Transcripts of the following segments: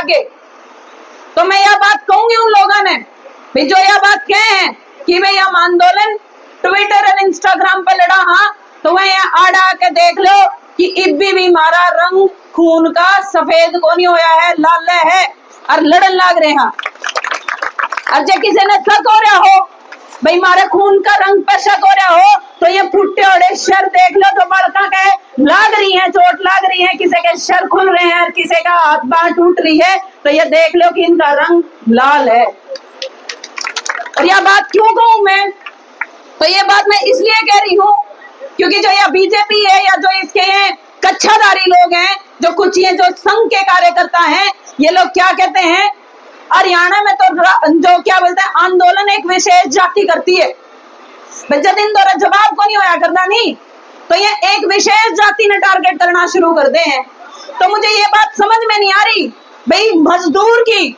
गए। तो मैं यह बात कहूंगी उन लोगों ने भी जो यह बात कहे हैं कि भाई हम आंदोलन ट्विटर और इंस्टाग्राम पर लड़ा, हाँ तो वह यहाँ आड़ा के देख लो कि इब्बी भी हमारा रंग खून का सफेद को नहीं होया है, लाल है और लड़न लाग रहे हैं। और जब किसी ने शक हो रहा हो भाई हमारे खून का रंग पर शक हो रहा हो तो ये फुट्टे ओढ़े शर देख लो तो बड़का के लाग रही है, चोट लाग रही है, किसी के शर खुल रहे हैं, किसी का हाथ बांह टूट रही है, तो ये देख लो कि इनका रंग लाल है। और यह बात क्यों कहूं मैं, तो ये बात मैं इसलिए कह रही हूँ क्योंकि जो यह बीजेपी है या जो इसके ये कच्छाधारी लोग हैं, जो कुछ ये जो संघ के कार्यकर्ता हैं, ये लोग क्या कहते हैं, हरियाणा में तो जो क्या बोलते हैं आंदोलन एक विशेष जाति करती है। जब इन द्वारा जवाब को नहीं होया करता नहीं तो ये एक विशेष जाति ने टारगेट करना शुरू कर दे हैं। तो मुझे ये बात समझ में नहीं आ रही भाई मजदूर की,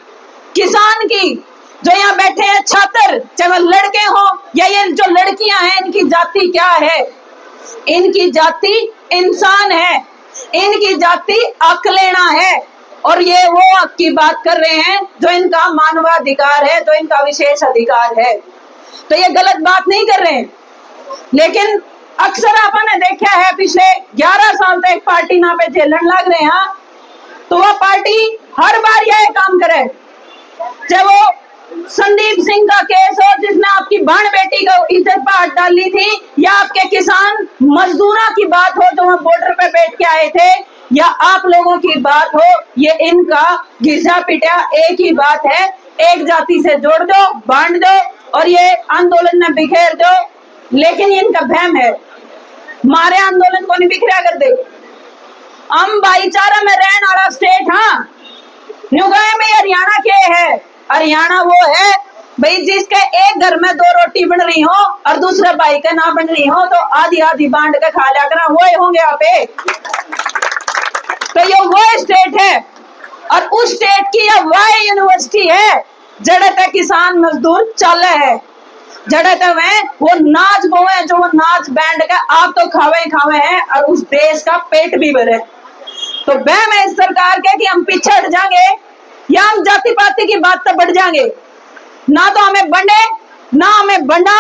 किसान की, जो यहाँ बैठे हैं छात्र, चाहे वो लड़के हो या ये जो लड़कियां हैं, इनकी जाति क्या है? इनकी जाति इंसान है, इनकी जाति हक लेना है। और ये वो हक की बात कर रहे हैं जो इनका मानवाधिकार है, जो इनका विशेष अधिकार है। तो ये गलत बात नहीं कर रहे हैं, लेकिन अक्सर आपने देखा है पिछले 11 साल तक पार्टी ना पे झेलन लग रहे हैं, तो वह पार्टी हर बार यह काम करे, चाहे वो संदीप सिंह का केस हो जिसने आपकी बहन बेटी को इज्जत पर हाथ डाली थी, या आपके किसान मजदूरों की बात हो जो वहां बॉर्डर पे बैठ के आए थे, या आप लोगों की बात हो, ये इनका घिसा पिटा एक ही बात है, एक जाति से जोड़ दो, बांट दो और ये आंदोलन में बिखेर दो। लेकिन इनका भ्रम है, मारे आंदोलन को नहीं बिखरा कर दे। हम भाईचारा में रहने वाला स्टेट, हाँ न्यूगाए में हरियाणा के है, हरियाणा वो है भाई जिसके एक घर में 2 रोटी बन रही हो और दूसरे भाई के ना बन रही हो तो आधी आधी बांट के खा लिया करा, वो होंगे आप। तो ये वो स्टेट है और उस स्टेट की यह वह यूनिवर्सिटी है जड़े तक किसान मजदूर चल है, जड़े तक वो नाच बोए जो वो नाच बैंड का आप तो खावे हैं और उस देश का पेट भी भरे। तो वह में इस सरकार के कि हम पीछे हट जाएंगे या हम जाति पाति की बात तक बढ़ जाएंगे, ना तो हमें बंडे ना हमें बंडा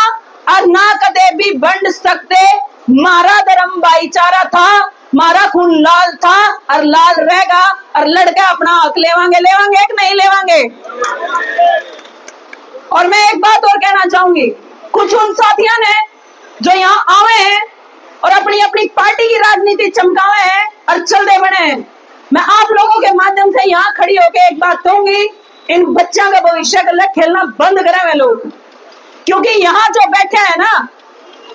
और ना कदे भी बंड सकते। मारा धर्म भाईचारा था, मारा खून लाल था और लाल रहेगा, और लड़के अपना हक लेवांगे कि नहीं लेवांगे। और मैं एक बात और कहना चाहूंगी, कुछ उन साथियों ने जो यहाँ आवे हैं और अपनी अपनी पार्टी की राजनीति चमकावे हैं और चलते बने हैं, मैं आप लोगों के माध्यम से यहाँ खड़ी होकर एक बात कहूंगी, इन बच्चों का भविष्य के लिए खेलना बंद करें वे लोग, क्योंकि यहाँ जो बैठे हैं ना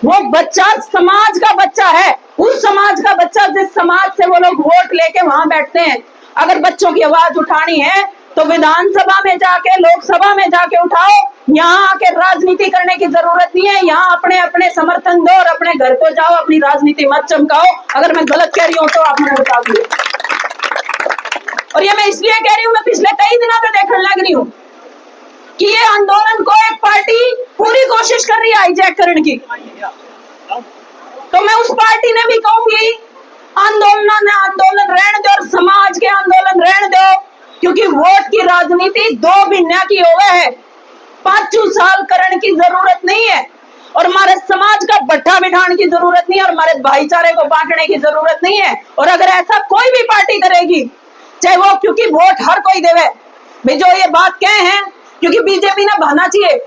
वो बच्चा समाज का बच्चा है, उस समाज का बच्चा जिस समाज से वो लोग वोट लेके वहां बैठते हैं। अगर बच्चों की आवाज उठानी है तो विधानसभा में जाके, लोकसभा में जाके उठाओ, यहाँ आके राजनीति करने की जरूरत नहीं है। यहाँ अपने अपने समर्थन दो और अपने घर को जाओ, अपनी राजनीति मत चमकाओ। अगर मैं गलत कह रही हूँ तो आप मुझे बता दीजिए। और ये मैं इसलिए कह रही हूँ, मैं पिछले कई दिनों से देखने लग रही हूँ कि ये आंदोलन को एक पार्टी पूरी कोशिश कर रही है हाईजैक करने की। तो मैं उस पार्टी ने भी कहूंगी आंदोलन रहने दो और समाज के आंदोलन रहने दो, क्योंकि वोट की राजनीति 2 महीने की हो गए है, 5 साल करने की जरूरत नहीं है। और हमारे समाज का भट्ठा बिठाने की जरूरत नहीं है और हमारे भाईचारे को बांटने की जरूरत नहीं है। और अगर ऐसा कोई भी पार्टी करेगी, चाहे वो, क्योंकि वोट हर कोई देवे भाई, जो ये बात कहे हैं, क्योंकि बीजेपी ने बहाना चाहिए।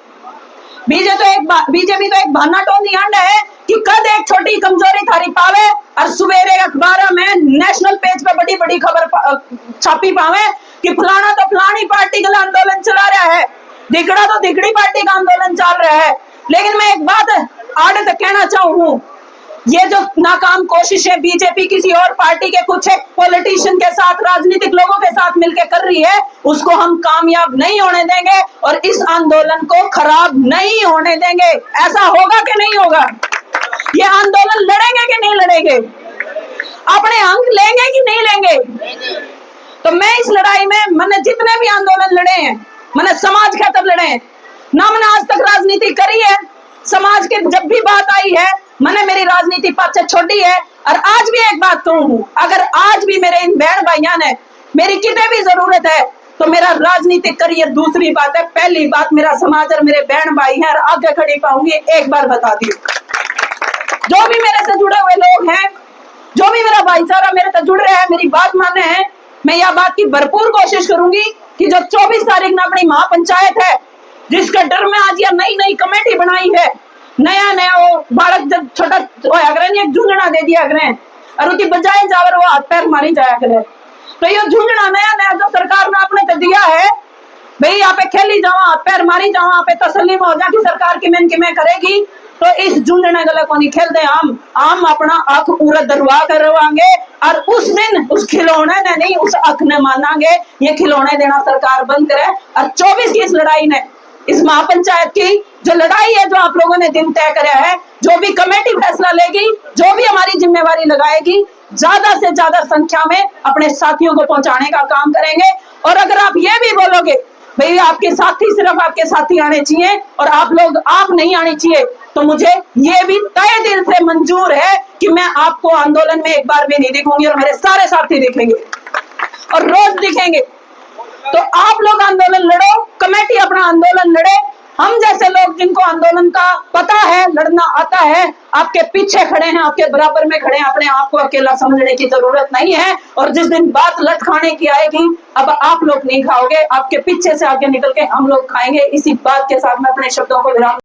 बीजेपी तो एक बहाना टोनी अंडा है कि कद एक छोटी कमजोरी थारी पावे और सवेरे अखबार में नेशनल पेज पे बड़ी बड़ी खबर छापी पावे कि फलाना तो फलानी पार्टी का आंदोलन चला रहा है, दिखड़ा तो दिखड़ी पार्टी का आंदोलन चल रहा है। लेकिन मैं एक बात आगे तक कहना चाहूँ, ये जो नाकाम कोशिशें बीजेपी किसी और पार्टी के कुछ एक पॉलिटिशियन के साथ, राजनीतिक लोगों के साथ मिलकर कर रही है, उसको हम कामयाब नहीं होने देंगे और इस आंदोलन को खराब नहीं होने देंगे। ऐसा होगा कि नहीं होगा? ये आंदोलन लड़ेंगे कि नहीं लड़ेंगे? अपने अंक लेंगे कि नहीं लेंगे? तो मैं इस लड़ाई में, मैंने जितने भी आंदोलन लड़े हैं, मैंने समाज खातिर लड़े हैं ना, मैंने आज तक राजनीति करी है। समाज की जब भी बात आई है मैंने मेरी राजनीति पाछे छोड़ी है। और आज भी एक बात कहूँ, अगर आज भी मेरे इन बहन भाइयों ने मेरी कितने भी जरूरत है तो मेरा राजनीतिक करियर दूसरी बात है, पहली बात मेरा समाज और मेरे बहन भाई हैं और आगे खड़ी पाऊंगी। एक बार बता दी, जो भी मेरे से जुड़े हुए लोग हैं, जो भी मेरा भाईचारा मेरे से जुड़ रहे हैं, मेरी बात माने हैं, मैं यह बात की भरपूर कोशिश करूंगी कि जो 24 तारीख में अपनी महापंचायत है, जिसके डर में आज यह नई नई कमेटी बनाई है, नया नया वो बालक जब छोटा एक झुंझुना दे दिया करें और उसकी बजाय जावर वो हाथ पैर मारी जाया करे। तो ये झुंझुना नया नया जो सरकार ने आपने तो दिया है, भाई यहाँ पे खेली जाओ, हाथ पैर मारी जाओ, यहाँ पे तसल्ली में हो जाए कि सरकार की मैं करेगी, तो इस झुंझुना गला को नहीं खेलते। हम अपना आंख पूरा दरवा करवाएंगे और उस दिन उस खिलौने ने नहीं, उस आंख ने मानांगे। ये खिलौने देना सरकार बंद करे और 24 की इस लड़ाई ने, इस महापंचायत की जो लड़ाई है, जो आप लोगों ने दिन तय कराया है, जो भी कमेटी फैसला लेगी, जो भी हमारी जिम्मेवारी लगाएगी, ज्यादा से ज्यादा संख्या में अपने साथियों को पहुंचाने का काम करेंगे। और अगर आप ये भी बोलोगे भाई आपके साथी सिर्फ आपके साथी आने चाहिए और आप नहीं आने चाहिए, तो मुझे ये भी तय दिल से मंजूर है कि मैं आपको आंदोलन में एक बार भी नहीं दिखूंगी और मेरे सारे साथी दिखेंगे और रोज दिखेंगे। तो आप लोग आंदोलन लड़ो, कमेटी अपना आंदोलन लड़े, हम जैसे लोग जिनको आंदोलन का पता है, लड़ना आता है, आपके पीछे खड़े हैं, आपके बराबर में खड़े हैं। अपने आप को अकेला समझने की जरूरत नहीं है। और जिस दिन बात लट खाने की आएगी, अब आप लोग नहीं खाओगे, आपके पीछे से आगे निकल के हम लोग खाएंगे। इसी बात के साथ मैं अपने शब्दों को विराम